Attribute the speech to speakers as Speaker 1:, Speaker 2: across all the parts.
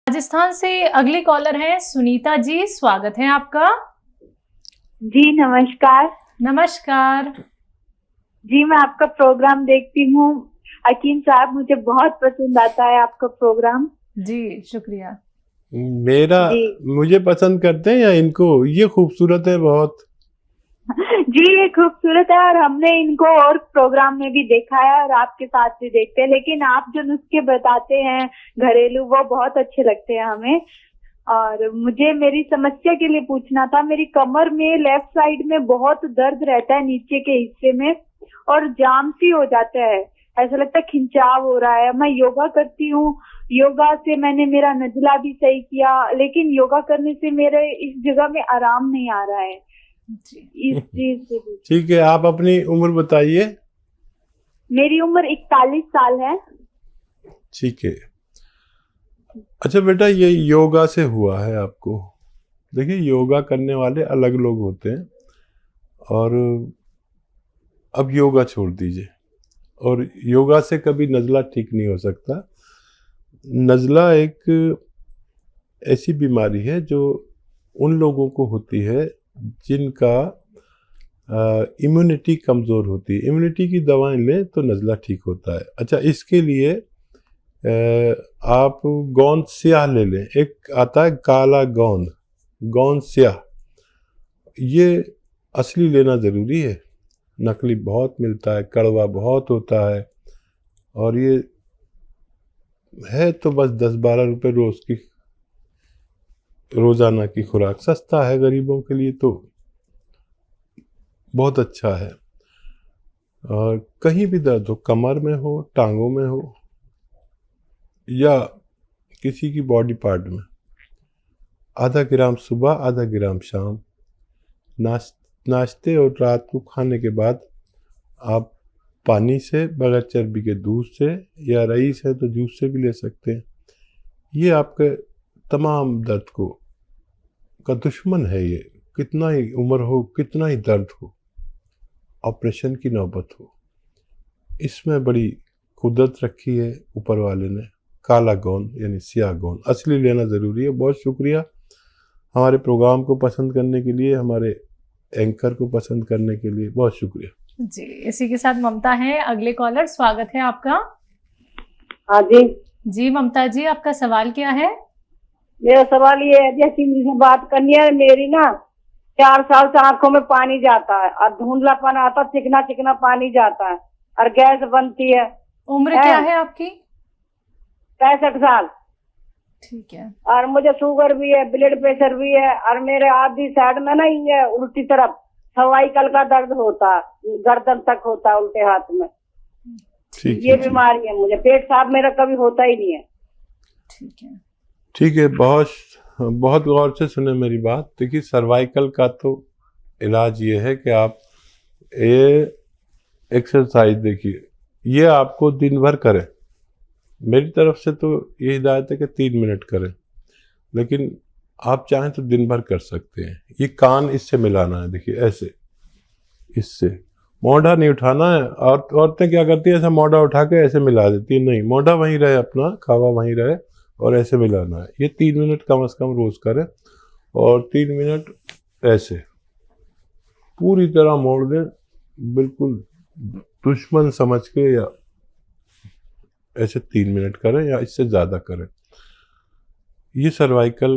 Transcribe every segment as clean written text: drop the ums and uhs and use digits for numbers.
Speaker 1: राजस्थान से अगले कॉलर हैं सुनीता जी, स्वागत है आपका।
Speaker 2: जी नमस्कार।
Speaker 1: नमस्कार
Speaker 2: जी मैं आपका प्रोग्राम देखती हूँ हकीम साहब, मुझे बहुत पसंद आता है आपका प्रोग्राम।
Speaker 1: जी शुक्रिया।
Speaker 3: मुझे पसंद करते हैं या इनको? ये खूबसूरत है बहुत।
Speaker 2: जी ये खूबसूरत है और हमने इनको और प्रोग्राम में भी देखा है और आपके साथ भी देखते हैं, लेकिन आप जो नुस्खे बताते हैं घरेलू वो बहुत अच्छे लगते हैं हमें। और मुझे मेरी समस्या के लिए पूछना था, मेरी कमर में लेफ्ट साइड में बहुत दर्द रहता है नीचे के हिस्से में और जाम सी हो जाता है, ऐसा लगता है खिंचाव हो रहा है। मैं योगा करती हूँ, योगा से मैंने मेरा नजला भी सही किया, लेकिन योगा करने से मेरे इस जगह में आराम नहीं आ रहा है इस चीज से।
Speaker 3: ठीक है, आप अपनी उम्र बताइए।
Speaker 2: मेरी उम्र 41 साल है।
Speaker 3: ठीक है। अच्छा बेटा, ये योगा से हुआ है आपको? देखिए, योगा करने वाले अलग लोग होते हैं और अब योगा छोड़ दीजिए। और योगा से कभी नज़ला ठीक नहीं हो सकता। नज़ला एक ऐसी बीमारी है जो उन लोगों को होती है जिनका इम्यूनिटी कमज़ोर होती है। इम्यूनिटी की दवाएं लें तो नज़ला ठीक होता है। अच्छा, इसके लिए आप गोंद स्याह ले लें। एक आता है काला गोंद, गोंद स्याह, ये असली लेना ज़रूरी है। नकली बहुत मिलता है, कड़वा बहुत होता है, और ये है तो बस 10-12 रुपये रोज़ाना की खुराक। सस्ता है गरीबों के लिए, तो बहुत अच्छा है। और कहीं भी दर्द हो, कमर में हो, टांगों में हो या किसी की बॉडी पार्ट में, आधा ग्राम सुबह, आधा ग्राम शाम, नाश्ते और रात को खाने के बाद आप पानी से, बगैर चर्बी के दूध से, या रईस है तो जूस से भी ले सकते हैं। ये आपके तमाम दर्द का दुश्मन है। ये कितना ही उम्र हो, कितना ही दर्द हो, ऑपरेशन की नौबत हो, इसमें बड़ी कुदरत रखी है ऊपर वाले ने। काला गोंद यानी स्याह गोंद असली लेना ज़रूरी है। बहुत शुक्रिया हमारे प्रोग्राम को पसंद करने के लिए, हमारे एंकर को पसंद करने के लिए, बहुत शुक्रिया
Speaker 1: जी। इसी के साथ ममता है अगले कॉलर, स्वागत है आपका।
Speaker 2: हाँ जी।
Speaker 1: जी ममता जी, आपका सवाल क्या है?
Speaker 2: मेरा सवाल ये है, जैसी मुझे बात करनी है, मेरी ना 4 साल से आंखों में पानी जाता है और धुंधलापन आता, चिकना चिकना पानी जाता है और गैस बनती है।
Speaker 1: उम्र क्या है आपकी?
Speaker 2: 65 साल।
Speaker 1: ठीक है।
Speaker 2: और मुझे शुगर भी है, ब्लड प्रेशर भी है, और मेरे आधी साइड में ना ये उल्टी तरफ सर्वाइकल का दर्द होता है, गर्दन तक होता है उल्टे हाथ में। ये बीमारी है मुझे, पेट साफ मेरा कभी होता ही नहीं है।
Speaker 1: ठीक है,
Speaker 3: ठीक है। बहुत गौर से सुने मेरी बात। देखिए, सर्वाइकल का तो इलाज ये है कि आप ये एक्सरसाइज, देखिए, ये आपको दिन भर करें। मेरी तरफ से तो ये हिदायत है कि 3 मिनट करें, लेकिन आप चाहें तो दिन भर कर सकते हैं। ये कान इससे मिलाना है, देखिए ऐसे, इससे मोढ़ा नहीं उठाना है। और औरतें क्या करती है, ऐसा मोढ़ा उठा के ऐसे मिला देती है। नहीं, मोढ़ा वहीं रहे, अपना खावा वहीं रहे, और ऐसे मिलाना है। ये 3 मिनट कम से कम रोज करें, और 3 मिनट ऐसे पूरी तरह मोड़ दें, बिल्कुल दुश्मन समझ के, या ऐसे 3 मिनट करें या इससे ज़्यादा करें। ये सर्वाइकल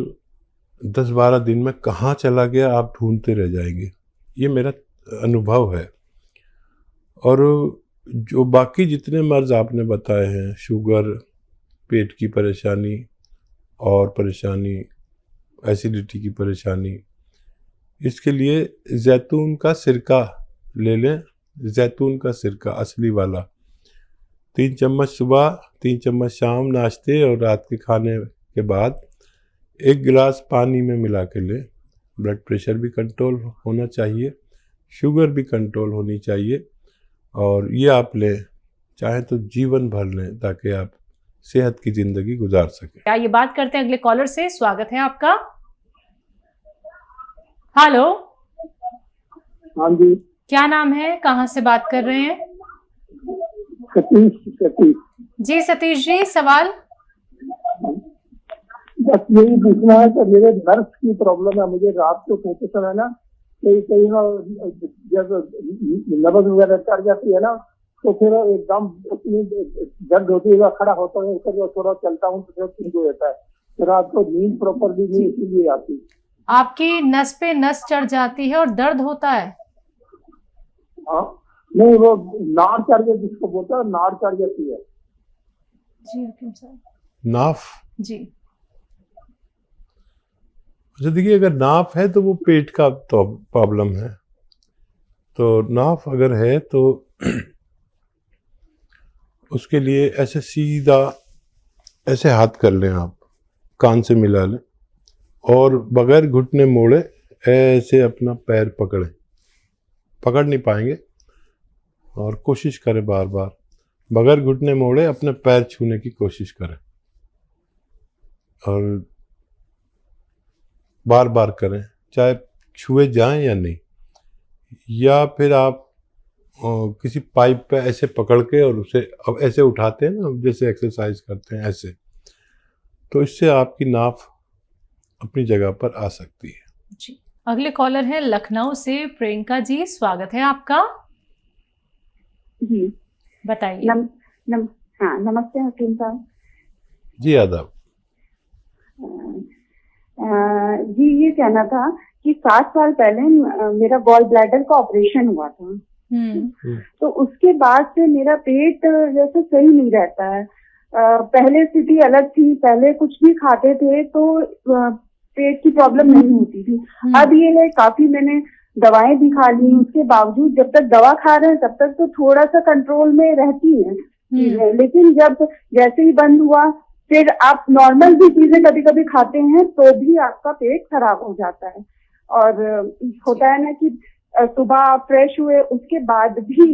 Speaker 3: 10-12 दिन में कहाँ चला गया आप ढूंढते रह जाएंगे, ये मेरा अनुभव है। और जो बाकी जितने मर्ज आपने बताए हैं, शुगर, पेट की परेशानी और परेशानी, एसिडिटी की परेशानी, इसके लिए जैतून का सिरका ले लें। जैतून का सिरका असली वाला, 3 चम्मच सुबह, 3 चम्मच शाम, नाश्ते और रात के खाने के बाद 1 गिलास पानी में मिला के लें। ब्लड प्रेशर भी कंट्रोल होना चाहिए, शुगर भी कंट्रोल होनी चाहिए, और ये आप लें, चाहे तो जीवन भर लें, ताकि आप सेहत की जिंदगी गुजार सकें।
Speaker 1: क्या ये बात करते हैं अगले कॉलर से, स्वागत है आपका। हेलो।
Speaker 4: हाँ जी।
Speaker 1: क्या नाम है, कहाँ से बात कर रहे हैं?
Speaker 4: सतीश।
Speaker 1: जी सतीश जी, सवाल।
Speaker 4: बस यही पूछना है कि मेरे नर्व की प्रॉब्लम है, मुझे रात को सोते समय ना कहीं कहीं ना जब नब्ज वगैरह चढ़ जाती है ना, तो फिर एकदम इतनी दर्द होती है, खड़ा होता हूँ फिर थोड़ा चलता हूँ तो फिर ठीक हो जाता है। तो रात को नींद प्रॉपरली नहीं इसीलिए आती।
Speaker 1: आपकी नस पे नस चढ़ जाती है और दर्द होता है?
Speaker 4: हाँ, नहीं वो नाड़ चढ़ गई, जिसको बोलता है नाड़ चढ़ जाती है।
Speaker 1: जी हकीम साहब।
Speaker 3: नाफ।
Speaker 1: जी।
Speaker 3: अच्छा देखिए, अगर नाफ है तो वो पेट का तो प्रॉब्लम है। तो नाफ अगर है तो उसके लिए ऐसे सीधा ऐसे हाथ कर लें, आप कान से मिला लें और बगैर घुटने मोड़े ऐसे अपना पैर पकड़ें। पकड़ नहीं पाएंगे और कोशिश करें बार बार बगैर घुटने मोड़े अपने पैर छूने की कोशिश करें और बार बार करें, चाहे छुए जाएं या नहीं। या फिर आप किसी पाइप पे ऐसे पकड़ के और उसे अब ऐसे उठाते हैं ना, जैसे एक्सरसाइज करते हैं ऐसे, तो इससे आपकी नाफ अपनी जगह पर आ सकती है।
Speaker 1: जी। अगले कॉलर हैं लखनऊ से प्रियंका जी, स्वागत है आपका।
Speaker 2: जी
Speaker 1: बताइए।
Speaker 2: हाँ, नमस्ते हकीम साहब।
Speaker 3: जी आदाब।
Speaker 2: जी ये कहना था कि 7 साल पहले मेरा गॉल ब्लैडर का ऑपरेशन हुआ था। तो उसके बाद से मेरा पेट जैसे सही नहीं रहता है। पहले स्थिति अलग थी, पहले कुछ भी खाते थे तो पेट की प्रॉब्लम नहीं होती थी। अब ये है, काफी मैंने दवाएं भी खा ली, उसके बावजूद जब तक दवा खा रहे हैं तब तक तो थोड़ा सा कंट्रोल में रहती है चीजें, लेकिन जब जैसे ही बंद हुआ फिर आप नॉर्मल भी चीजें कभी कभी खाते हैं तो भी आपका पेट खराब हो जाता है। और होता है ना कि सुबह आप फ्रेश हुए उसके बाद भी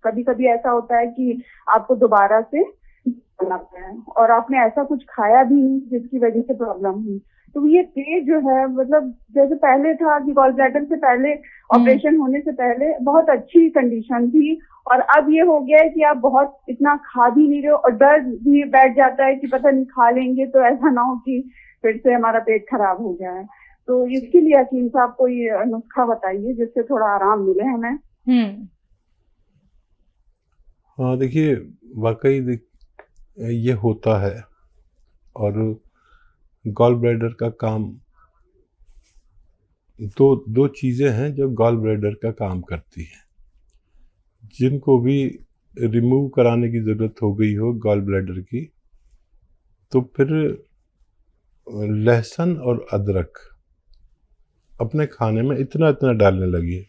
Speaker 2: कभी कभी ऐसा होता है कि आपको दोबारा से करना पड़ा है और आपने ऐसा कुछ खाया भी नहीं जिसकी वजह से प्रॉब्लम हुई। तो ये पेट जो है, मतलब जैसे पहले था कि गॉल ब्लैडर से पहले, ऑपरेशन होने से पहले बहुत अच्छी कंडीशन थी, और अब ये हो गया है कि आप बहुत इतना खा भी नहीं रहे हो और डर भी बैठ जाता है कि पता नहीं खा लेंगे तो ऐसा ना हो कि फिर से हमारा पेट खराब हो जाए। तो इसके लिए हकीम साहब कोई नुस्खा बताइए जिससे थोड़ा आराम मिले हमें।
Speaker 3: हाँ देखिए, वाकई ये होता है और गॉल ब्लैडर का काम, दो चीज़ें हैं जो गॉल ब्लैडर का काम करती हैं। जिनको भी रिमूव कराने की ज़रूरत हो गई हो गॉल ब्लैडर की, तो फिर लहसुन और अदरक अपने खाने में इतना इतना डालने लगी है।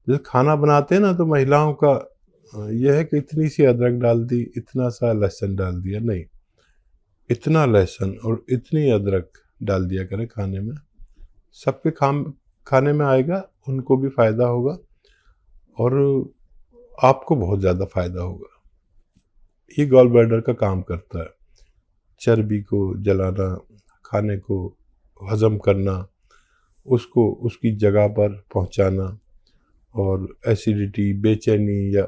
Speaker 3: जैसे खाना बनाते हैं ना, तो महिलाओं का यह है कि इतनी सी अदरक डाल दी, इतना सा लहसुन डाल दिया, नहीं, इतना लहसुन और इतनी अदरक डाल दिया करें खाने में। सबके खाने में आएगा, उनको भी फ़ायदा होगा और आपको बहुत ज़्यादा फ़ायदा होगा। ये गॉल ब्लैडर का काम करता है, चर्बी को जलाना, खाने को हज़म करना, उसको उसकी जगह पर पहुंचाना, और एसिडिटी, बेचैनी या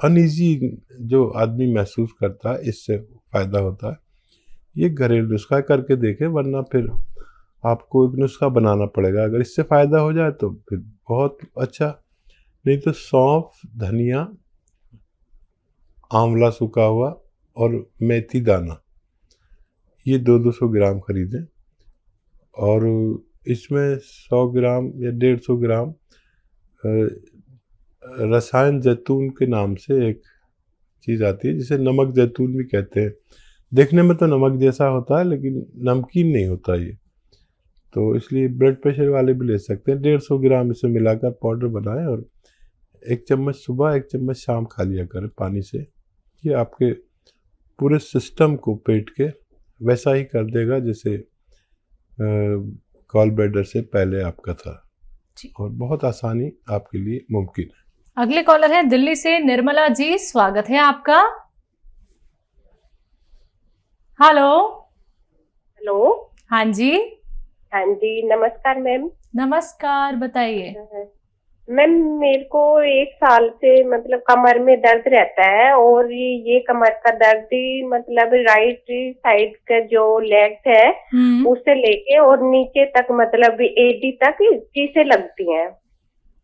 Speaker 3: अनईजी जो आदमी महसूस करता है, इससे फ़ायदा होता है। ये घरेलू नुस्खा करके देखें, वरना फिर आपको एक नुस्खा बनाना पड़ेगा। अगर इससे फ़ायदा हो जाए तो फिर बहुत अच्छा, नहीं तो सौंफ, धनिया, आंवला सूखा हुआ और मेथी दाना, ये 200 ग्राम खरीदें और इसमें 100 ग्राम या 150 ग्राम रसायन जैतून के नाम से एक चीज़ आती है, जिसे नमक जैतून भी कहते हैं। देखने में तो नमक जैसा होता है लेकिन नमकीन नहीं होता ये, तो इसलिए ब्लड प्रेशर वाले भी ले सकते हैं। 150 ग्राम इसे मिलाकर पाउडर बनाएं और 1 चम्मच सुबह 1 चम्मच शाम खा लिया करें पानी से। ये आपके पूरे सिस्टम को, पेट के, वैसा ही कर देगा जैसे गॉल ब्लैडर से पहले आपका था, और बहुत आसानी आपके लिए मुमकिन है।
Speaker 1: अगले कॉलर है दिल्ली से निर्मला जी, स्वागत है आपका। हेलो।
Speaker 5: हेलो।
Speaker 1: हाँ जी।
Speaker 5: हाँ जी, नमस्कार मैम।
Speaker 1: नमस्कार, बताइए।
Speaker 5: मैम मेरे को 1 साल से मतलब कमर में दर्द रहता है, और ये कमर का दर्द ही मतलब राइट साइड का जो लेग्स है उससे लेके और नीचे तक मतलब एडी तक चीजें लगती हैं।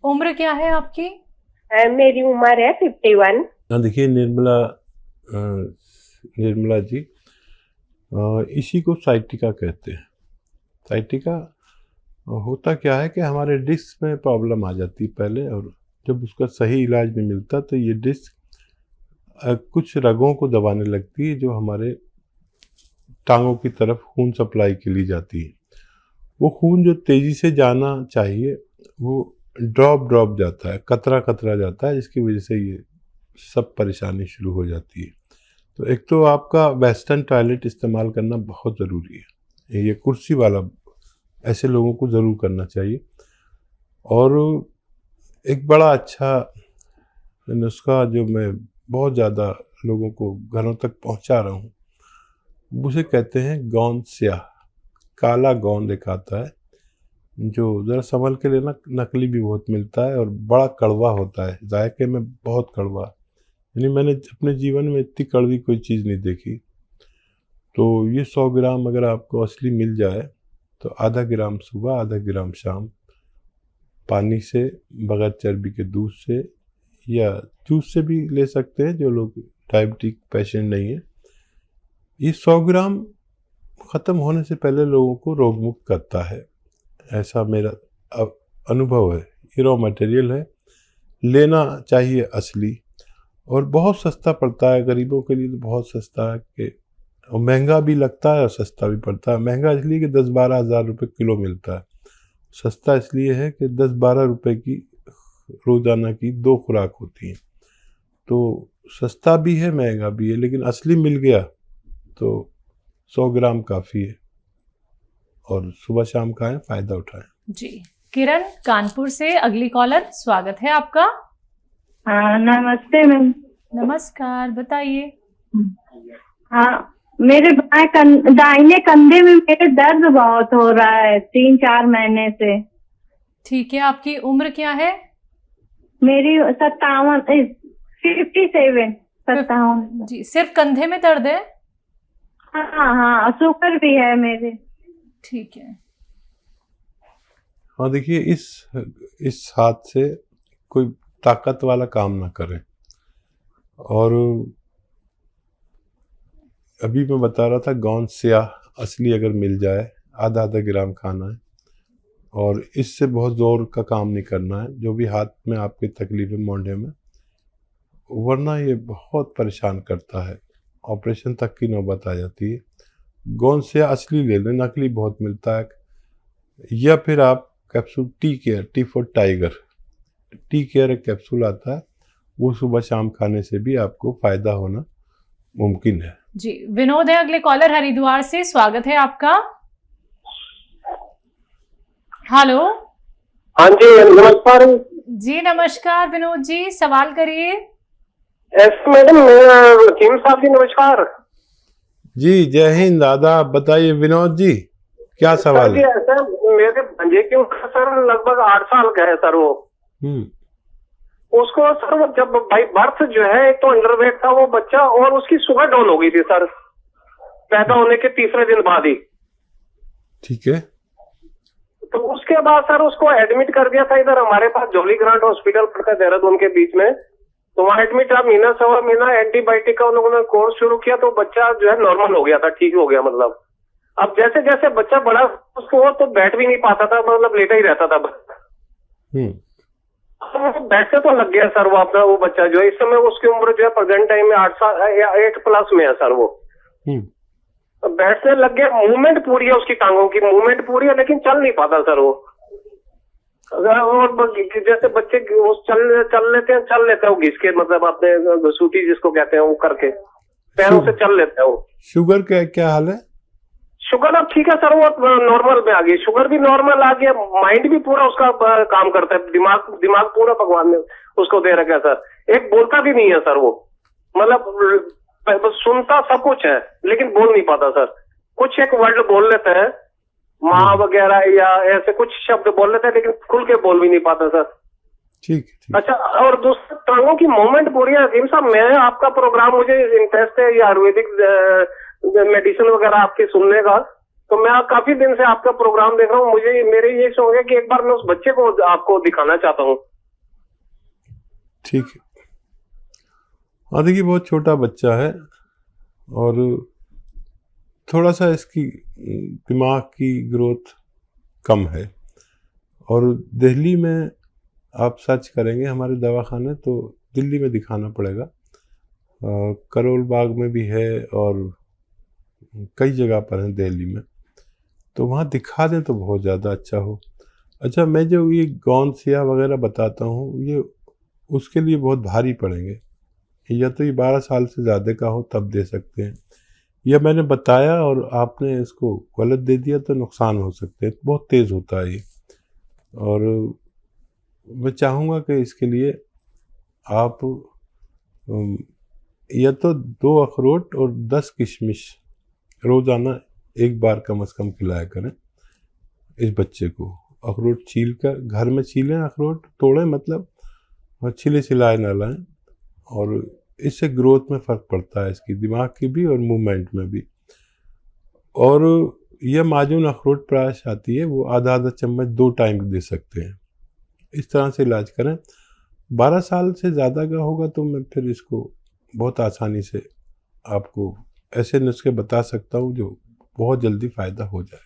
Speaker 1: उम्र क्या है आपकी?
Speaker 5: मेरी उम्र है 51।
Speaker 3: देखिए निर्मला जी, इसी को साइटिका कहते हैं। साइटिका होता क्या है कि हमारे डिस्क में प्रॉब्लम आ जाती है पहले, और जब उसका सही इलाज नहीं मिलता तो ये डिस्क कुछ रगों को दबाने लगती है जो हमारे टांगों की तरफ खून सप्लाई के लिए जाती है। वो खून जो तेज़ी से जाना चाहिए वो ड्रॉप जाता है, कतरा जाता है, जिसकी वजह से ये सब परेशानी शुरू हो जाती है। तो एक तो आपका वेस्टर्न टॉयलेट इस्तेमाल करना बहुत ज़रूरी है, ये कुर्सी वाला ऐसे लोगों को ज़रूर करना चाहिए। और एक बड़ा अच्छा नुस्खा जो मैं बहुत ज़्यादा लोगों को घरों तक पहुंचा रहा हूँ, उसे कहते हैं गौंद स्याह। काला गौंद एक आता है जो ज़रा संभल के लेना, नकली भी बहुत मिलता है और बड़ा कड़वा होता है, जायके में बहुत कड़वा। यानी मैंने अपने जीवन में इतनी कड़वी कोई चीज़ नहीं देखी। तो ये 100 ग्राम अगर आपको असली मिल जाए तो आधा ग्राम सुबह, आधा ग्राम शाम, पानी से, बगैर चर्बी के दूध से या जूस से भी ले सकते हैं जो लोग डायबिटिक पेशेंट नहीं है। ये 100 ग्राम ख़त्म होने से पहले लोगों को रोग मुक्त करता है, ऐसा मेरा अनुभव है। ये रॉ मटेरियल है, लेना चाहिए असली, और बहुत सस्ता पड़ता है गरीबों के लिए। तो बहुत सस्ता है कि और महंगा भी लगता है और सस्ता भी पड़ता है। महंगा इसलिए कि 10-12 हज़ार रुपये किलो मिलता है, सस्ता इसलिए है कि 10-12 रुपये की रोज़ाना की 2 खुराक होती हैं। तो सस्ता भी है, महंगा भी है, लेकिन असली मिल गया तो 100 ग्राम काफ़ी है। और सुबह शाम खाएं, फ़ायदा उठाएं।
Speaker 1: जी, किरण कानपुर से अगली कॉलर, स्वागत है आपका।
Speaker 2: हाँ नमस्ते मैम।
Speaker 1: नमस्कार, बताइए।
Speaker 2: हाँ, मेरे दाहिने कंधे में मेरे दर्द बहुत हो रहा है 3-4 महीने से।
Speaker 1: ठीक है, आपकी उम्र क्या है?
Speaker 2: मेरी 57।
Speaker 1: जी, सिर्फ कंधे में दर्द है?
Speaker 2: हाँ, शुगर भी है मेरे।
Speaker 1: ठीक है।
Speaker 3: हाँ देखिए, इस हाथ से कोई ताकत वाला काम ना करें। और अभी मैं बता रहा था गौंद स्याह असली अगर मिल जाए, आधा ग्राम खाना है, और इससे बहुत ज़ोर का काम नहीं करना है जो भी हाथ में आपकी तकलीफ है मोंढे में, वरना ये बहुत परेशान करता है, ऑपरेशन तक की नौबत आ जाती है। गौंद स्याह असली ले लें, नकली बहुत मिलता है। या फिर आप capsule T for tiger, tea care एक कैप्सूल आता है, वो सुबह शाम खाने से भी आपको फ़ायदा होना मुमकिन है।
Speaker 1: जी, विनोद है अगले कॉलर हरिद्वार से, स्वागत है आपका। हेलो।
Speaker 6: हाँ जी नमस्कार।
Speaker 1: जी नमस्कार विनोद जी, सवाल करिए।
Speaker 6: मैडम रहीम साहब जी नमस्कार।
Speaker 3: जी जय हिंद, आदाब। बताइए विनोद जी, क्या सवाल है?
Speaker 6: सर मेरे भांजे की उम्र सर लगभग 8 साल का है सर। वो उसको सर वो जब भाई बर्थ जो है, एक तो अंडरवेट था वो बच्चा, और उसकी शुगर डाउन हो गई थी सर पैदा होने के 3रे दिन बाद ही।
Speaker 3: ठीक है।
Speaker 6: तो उसके बाद सर उसको एडमिट कर दिया था इधर हमारे पास जॉली ग्रांट हॉस्पिटल पड़ता है देहरादून के बीच में। तो वहाँ एडमिट था, महीना सवा महीना एंटीबायोटिक का उन लोगों ने कोर्स शुरू किया, तो बच्चा जो है नॉर्मल हो गया था, ठीक हो गया मतलब। अब जैसे जैसे बच्चा बड़ा उसको तो बैठ भी नहीं पाता था, मतलब लेटा ही रहता था। बैठने तो लग गया सर वो अपना, वो बच्चा जो है इस समय उसकी उम्र जो है प्रेजेंट टाइम में 8 साल या 8+ में है सर वो। बैठने लग गया, मूवमेंट पूरी है उसकी, टांगों की मूवमेंट पूरी है, लेकिन चल नहीं पाता सर वो। और जैसे बच्चे वो चल लेते हैं वो घिस के, मतलब अपने सूटी जिसको कहते हैं वो करके पैरों से चल लेते हैं वो।
Speaker 3: शुगर क्या हाल है?
Speaker 6: शुगर अब ठीक है सर, वो नॉर्मल में आ गई, शुगर भी नॉर्मल आ गया, माइंड भी पूरा उसका काम करता है, दिमाग पूरा भगवान ने उसको दे रखा है सर। एक बोलता भी नहीं है सर वो, मतलब सुनता सब कुछ है लेकिन बोल नहीं पाता सर। कुछ एक वर्ड बोल लेते हैं, माँ वगैरह या ऐसे कुछ शब्द बोल लेते हैं, लेकिन खुल के बोल भी नहीं पाता सर।
Speaker 3: ठीक है, ठीक।
Speaker 6: अच्छा, और दूसरा टांगों की मूवमेंट पूरी है हकीम साहब। मैं आपका प्रोग्राम, मुझे इंटरेस्ट है ये आयुर्वेदिक मेडिसिन वगैरह आपके सुनने का, तो मैं काफी दिन से आपका प्रोग्राम देख रहा हूँ। मुझे मेरे ये शौक है कि एक बार मैं उस बच्चे को आपको दिखाना चाहता हूँ।
Speaker 3: ठीक है। हाँ देखिए, बहुत छोटा बच्चा है और थोड़ा सा इसकी दिमाग की ग्रोथ कम है, और दिल्ली में आप सर्च करेंगे हमारे दवाखाने तो दिल्ली में दिखाना पड़ेगा। करोल बाग में भी है और कई जगह पर है दिल्ली में, तो वहाँ दिखा दें तो बहुत ज़्यादा अच्छा हो। अच्छा, मैं जो ये गौनसिया वगैरह बताता हूँ, ये उसके लिए बहुत भारी पड़ेंगे। या तो ये 12 साल से ज़्यादा का हो तब दे सकते हैं, या मैंने बताया और आपने इसको गलत दे दिया तो नुकसान हो सकते हैं। बहुत तेज़ होता है ये, और मैं चाहूँगा कि इसके लिए आप या तो 2 अखरोट और 10 किशमिश रोज़ाना एक बार कम से कम खिलाया करें इस बच्चे को। अखरोट छील कर घर में छीलें, अखरोट तोड़ें मतलब, और छिले छिलाए ना लाएं, और इससे ग्रोथ में फ़र्क पड़ता है, इसकी दिमाग की भी और मूवमेंट में भी। और यह माजून अखरोट प्राश आती है, वो आधा चम्मच 2 टाइम दे सकते हैं। इस तरह से इलाज करें। 12 साल से ज़्यादा का होगा तो मैं फिर इसको बहुत आसानी से आपको ऐसे नुस्खे बता सकता हूँ जो बहुत जल्दी फ़ायदा हो जाए।